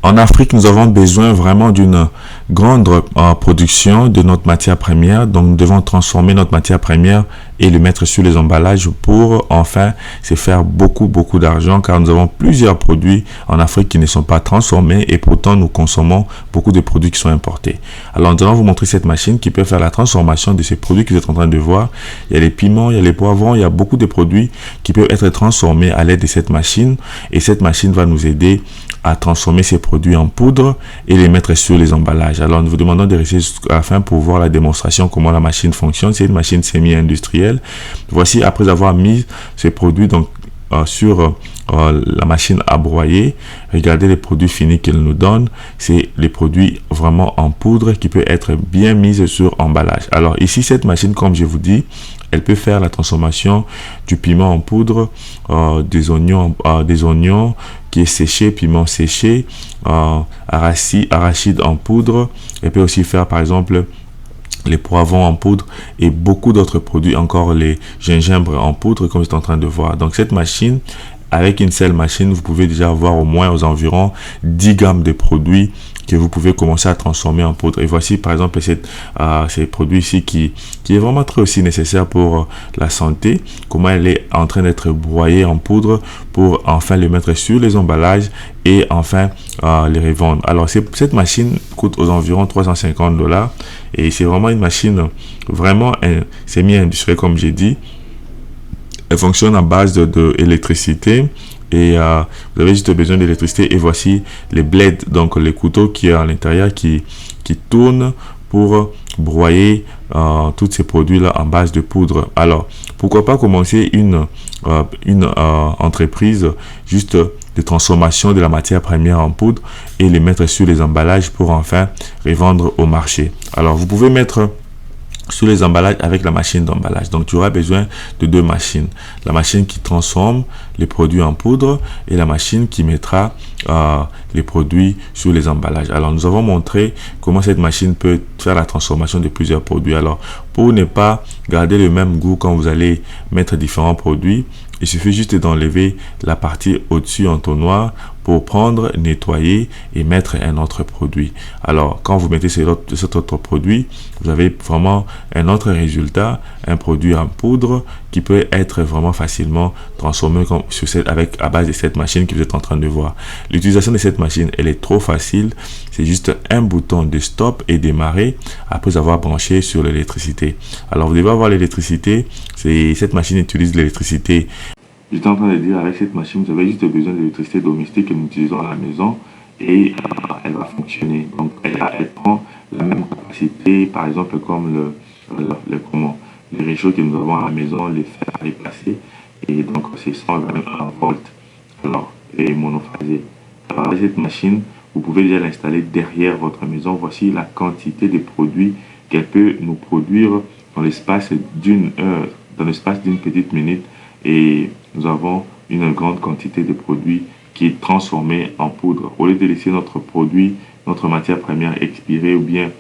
En Afrique, nous avons besoin vraiment d'une grande production de notre matière première. Donc, nous devons transformer notre matière première et le mettre sur les emballages pour enfin se faire beaucoup d'argent, car nous avons plusieurs produits en Afrique qui ne sont pas transformés et pourtant nous consommons beaucoup de produits qui sont importés. Alors, nous allons vous montrer cette machine qui peut faire la transformation de ces produits que vous êtes en train de voir. Il y a les piments, il y a les poivrons, il y a beaucoup de produits qui peuvent être transformés à l'aide de cette machine, et cette machine va nous aider à transformer ces produits en poudre et les mettre sur les emballages. Alors, nous vous demandons de rester jusqu'à la fin pour voir la démonstration, comment la machine fonctionne. C'est une machine semi-industrielle. Voici, après avoir mis ces produits donc sur la machine à broyer, regardez les produits finis qu'elle nous donne. C'est les produits vraiment en poudre qui peut être bien mis sur emballage. Alors ici, cette machine, comme je vous dis, elle peut faire la transformation du piment en poudre, des oignons qui est séché, piment séché, arachide en poudre. Elle peut aussi faire par exemple les poivrons en poudre et beaucoup d'autres produits, encore les gingembres en poudre comme vous êtes en train de voir. Donc cette machine, avec une seule machine, vous pouvez déjà avoir au moins aux environs 10 gammes de produits que vous pouvez commencer à transformer en poudre. Et voici par exemple ces produits ici qui est vraiment très aussi nécessaire pour la santé. Comment elle est en train d'être broyée en poudre pour enfin les mettre sur les emballages et enfin les revendre. Alors cette machine coûte aux environs $350 et c'est vraiment une machine vraiment semi-industrielle comme j'ai dit. Elle fonctionne à base d'électricité et vous avez juste besoin d'électricité. Et voici les blades, donc les couteaux qui est à l'intérieur qui tournent pour broyer tous ces produits là en base de poudre. Alors pourquoi pas commencer une entreprise juste de transformation de la matière première en poudre et les mettre sur les emballages pour enfin revendre au marché. Alors vous pouvez mettre sur les emballages avec la machine d'emballage. Donc tu auras besoin de deux machines, la machine qui transforme les produits en poudre et la machine qui mettra les produits sur les emballages. Alors nous avons montré comment cette machine peut faire la transformation de plusieurs produits. Alors pour ne pas garder le même goût quand vous allez mettre différents produits, il suffit juste d'enlever la partie au-dessus entonnoir pour prendre, nettoyer et mettre un autre produit. Alors, quand vous mettez cet autre produit, vous avez vraiment un autre résultat, un produit en poudre qui peut être vraiment facilement transformé à base de cette machine que vous êtes en train de voir. L'utilisation de cette machine, elle est trop facile. C'est juste un bouton de stop et démarrer après avoir branché sur l'électricité. Alors, vous devez avoir l'électricité. Cette machine utilise l'électricité. J'étais en train de dire, avec cette machine, vous avez juste besoin d'électricité domestique que nous utilisons à la maison et elle va fonctionner. Donc, elle prend la même capacité, par exemple, comme les réchauds que nous avons à la maison, les faire déplacer. Et donc, c'est 121 volts. Alors, et monophasé. Alors, avec cette machine, vous pouvez déjà l'installer derrière votre maison. Voici la quantité de produits qu'elle peut nous produire dans l'espace d'une heure, dans l'espace d'une petite minute. Et nous avons une grande quantité de produits qui est transformée en poudre. Au lieu de laisser notre produit, notre matière première expirer ou bien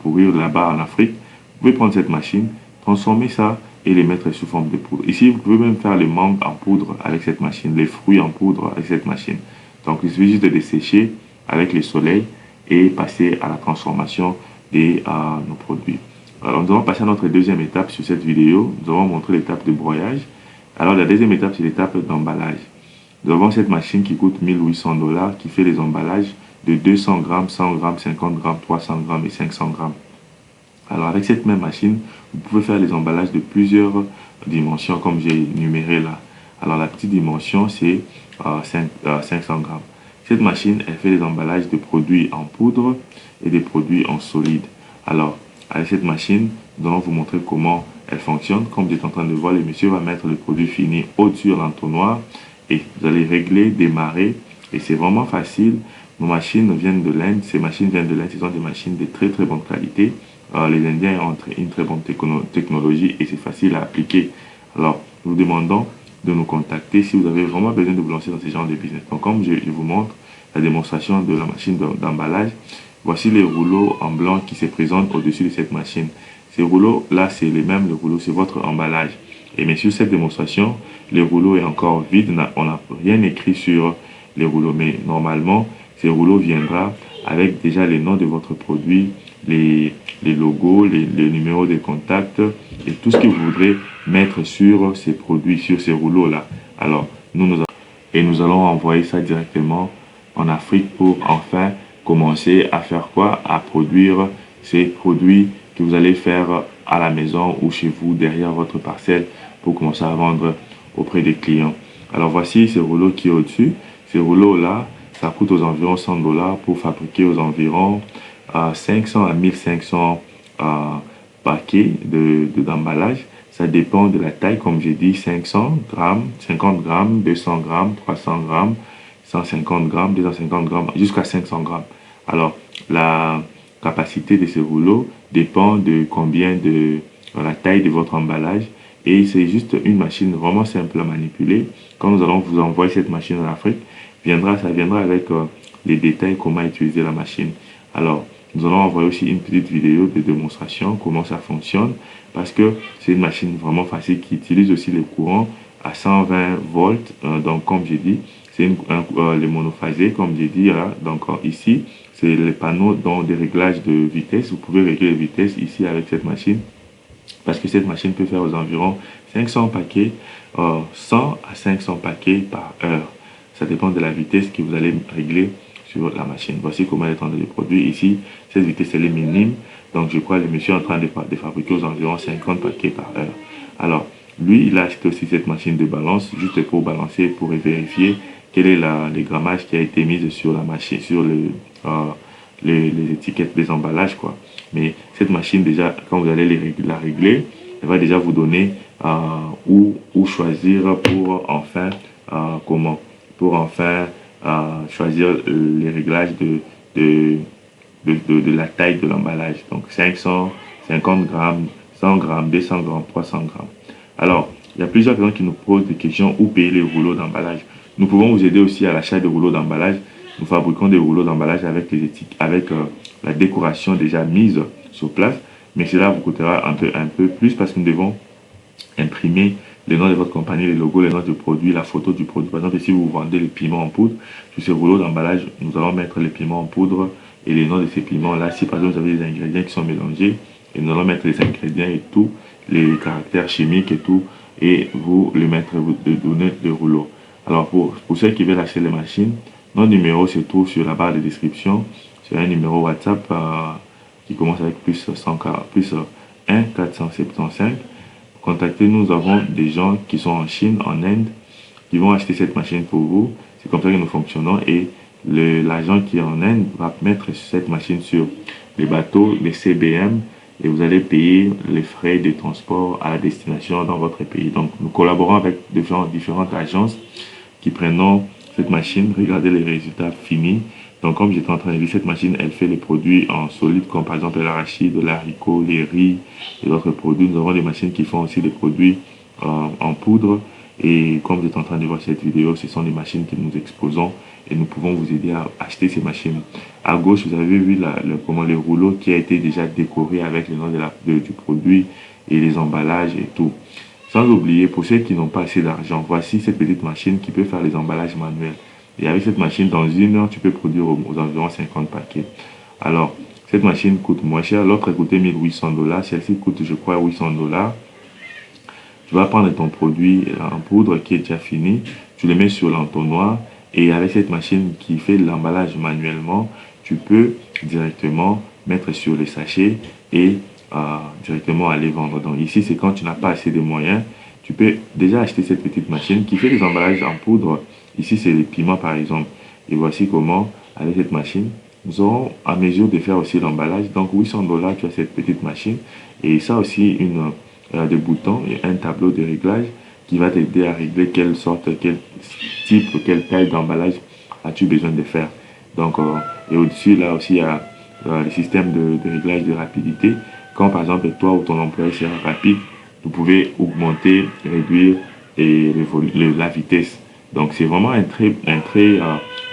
pourrir là-bas en Afrique, vous pouvez prendre cette machine, transformer ça et les mettre sous forme de poudre. Ici, vous pouvez même faire les mangues en poudre avec cette machine, les fruits en poudre avec cette machine. Donc, il suffit juste de les sécher avec le soleil et passer à la transformation de nos produits. Alors, nous allons passer à notre deuxième étape sur cette vidéo. Nous allons montrer l'étape de broyage. Alors, la deuxième étape, c'est l'étape d'emballage. Nous avons cette machine qui coûte $1 800 qui fait les emballages de 200 grammes, 100 grammes, 50 grammes, 300 grammes et 500 grammes. Alors, avec cette même machine, vous pouvez faire les emballages de plusieurs dimensions comme j'ai énuméré là. Alors, la petite dimension, c'est 500 grammes. Cette machine, elle fait les emballages de produits en poudre et des produits en solide. Alors, avec cette machine, nous allons vous montrer comment elle fonctionne. Comme vous êtes en train de voir, le monsieur va mettre le produit fini au-dessus de l'entonnoir et vous allez régler, démarrer. Et c'est vraiment facile. Nos machines viennent de l'Inde. Ces machines viennent de l'Inde. Ce sont des machines de très très bonne qualité. Les Indiens ont une très bonne technologie et c'est facile à appliquer. Alors, nous vous demandons de nous contacter si vous avez vraiment besoin de vous lancer dans ce genre de business. Donc, comme je vous montre la démonstration de la machine d'emballage, voici les rouleaux en blanc qui se présentent au-dessus de cette machine. Ces rouleaux-là, c'est les mêmes, le rouleau, c'est votre emballage. Et mais sur cette démonstration, le rouleau est encore vide, on n'a rien écrit sur les rouleaux. Mais normalement, ces rouleaux viendra avec déjà les noms de votre produit, les logos, les numéros de contact et tout ce que vous voudrez mettre sur ces produits, sur ces rouleaux-là. Alors, nous allons envoyer ça directement en Afrique pour enfin commencer à faire quoi? À produire ces produits que vous allez faire à la maison ou chez vous, derrière votre parcelle, pour commencer à vendre auprès des clients. Alors voici ces rouleaux qui est au-dessus. Ces rouleaux-là, ça coûte aux environs $100 pour fabriquer aux environs 500 à 1500 paquets d'emballage. Ça dépend de la taille, comme j'ai dit, 500 grammes, 50 grammes, 200 grammes, 300 grammes, 150 grammes, 250 grammes, jusqu'à 500 grammes. Alors, la capacité de ces rouleaux dépend de combien de la taille de votre emballage. Et c'est juste une machine vraiment simple à manipuler. Quand nous allons vous envoyer cette machine en Afrique, ça viendra avec les détails comment utiliser la machine. Alors, nous allons envoyer aussi une petite vidéo de démonstration, comment ça fonctionne, parce que c'est une machine vraiment facile qui utilise aussi les courants à 120 volts. Donc, comme j'ai dit, c'est les monophasés, comme j'ai dit. Là. Donc, ici, c'est les panneaux de réglage de vitesse. Vous pouvez régler les vitesses ici avec cette machine, parce que cette machine peut faire aux environs 500 paquets, 100 à 500 paquets par heure. Ça dépend de la vitesse que vous allez régler sur la machine. Voici comment étendre les produits. Ici, cette vitesse elle est minime. Donc, je crois que le monsieur est en train de fabriquer aux environs 50 paquets par heure. Alors, lui, il a acheté aussi cette machine de balance, juste pour balancer, pour vérifier quel est les grammages qui a été mis sur la machine, sur les étiquettes des emballages, quoi. Mais cette machine, déjà, quand vous allez la régler, elle va déjà vous donner où choisir pour enfin, choisir les réglages de la taille de l'emballage. Donc 500, 50 grammes, 100 grammes, 200 grammes, 300 grammes. Alors, il y a plusieurs personnes qui nous posent des questions où payer les rouleaux d'emballage. Nous pouvons vous aider aussi à l'achat de rouleaux d'emballage. Nous fabriquons des rouleaux d'emballage avec les étiquettes, avec la décoration déjà mise sur place. Mais cela vous coûtera un peu plus parce que nous devons imprimer le nom de votre compagnie, les logos, les noms du produit, la photo du produit. Par exemple, si vous vendez les piments en poudre, sur ces rouleaux d'emballage, nous allons mettre les piments en poudre et les noms de ces piments-là. Si par exemple vous avez des ingrédients qui sont mélangés, et nous allons mettre les ingrédients et tout, les caractères chimiques et tout, et vous les mettre, vous donner le rouleau. Alors pour ceux qui veulent acheter les machines, notre numéro se trouve sur la barre de description. C'est un numéro WhatsApp qui commence avec plus 1 475. Contactez-nous, nous avons des gens qui sont en Chine, en Inde, qui vont acheter cette machine pour vous. C'est comme ça que nous fonctionnons et l'agent qui est en Inde va mettre cette machine sur les bateaux, les CBM, et vous allez payer les frais de transport à la destination dans votre pays. Donc, nous collaborons avec différentes agences qui prennent cette machine, regardez les résultats finis. Donc, comme j'étais en train de dire, cette machine, elle fait les produits en solide, comme par exemple l'arachide, l'haricot, les riz et d'autres produits. Nous avons des machines qui font aussi des produits en poudre. Et comme vous êtes en train de voir cette vidéo, ce sont des machines que nous exposons et nous pouvons vous aider à acheter ces machines. À gauche, vous avez vu le rouleau qui a été déjà décoré avec le nom du produit et les emballages et tout. Sans oublier, pour ceux qui n'ont pas assez d'argent, voici cette petite machine qui peut faire les emballages manuels. Et avec cette machine, dans 1 heure, tu peux produire aux environs 50 paquets. Alors, cette machine coûte moins cher. L'autre coûtait $1800. Celle-ci coûte, je crois, $800. Tu vas prendre ton produit en poudre qui est déjà fini. Tu le mets sur l'entonnoir. Et avec cette machine qui fait l'emballage manuellement, tu peux directement mettre sur les sachets et directement aller vendre. Donc ici, c'est quand tu n'as pas assez de moyens. Tu peux déjà acheter cette petite machine qui fait des emballages en poudre. Ici, c'est les piments, par exemple. Et voici comment, avec cette machine, nous aurons à mesure de faire aussi l'emballage. Donc, $800, tu as cette petite machine. Et ça aussi, des boutons et un tableau de réglage qui va t'aider à régler quelle sorte, quel type, quelle taille d'emballage as-tu besoin de faire. Donc, et au-dessus, là aussi, il y a le système de réglage de rapidité. Quand, par exemple, toi ou ton employé sera rapide, vous pouvez augmenter, réduire la vitesse. Donc, c'est vraiment un très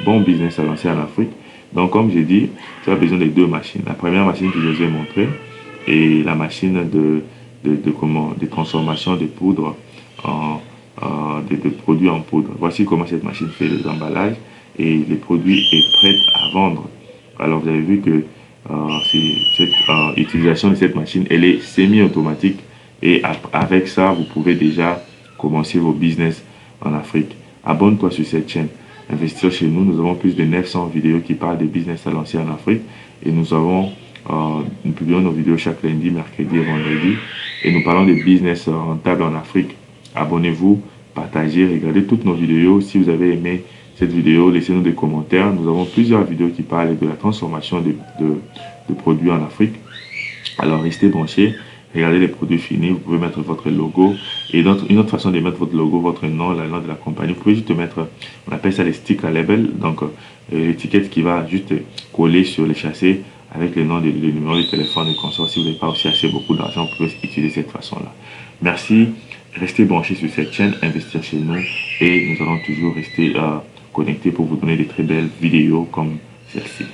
bon business à lancer en Afrique. Donc, comme j'ai dit, tu as besoin de 2 machines. La première machine que je vous ai montrée et la machine de transformation de poudre de produits en poudre. Voici comment cette machine fait les emballages. et le produit est prêt à vendre. Alors vous avez vu que cette utilisation de cette machine, elle est semi-automatique et avec ça, vous pouvez déjà commencer vos business en Afrique. Abonne-toi sur cette chaîne. Investir chez nous, nous avons plus de 900 vidéos qui parlent de business à lancer en Afrique et nous publions nos vidéos chaque lundi, mercredi et vendredi et nous parlons de business rentable en Afrique. Abonnez-vous, partagez, regardez toutes nos vidéos. Si vous avez aimé cette vidéo, laissez-nous des commentaires. Nous avons plusieurs vidéos qui parlent de la transformation de produits en Afrique. Alors restez branchés, regardez les produits finis, vous pouvez mettre votre logo. Et une autre façon de mettre votre logo, votre nom, la nom de la compagnie, vous pouvez juste mettre, on appelle ça les stickers label, donc l'étiquette qui va juste coller sur les châssis avec le nom, le numéro de téléphone et consort. Si vous n'avez pas aussi assez beaucoup d'argent, vous pouvez utiliser cette façon-là. Merci, restez branchés sur cette chaîne, investir chez nous et nous allons toujours rester connectés pour vous donner des très belles vidéos comme celle-ci.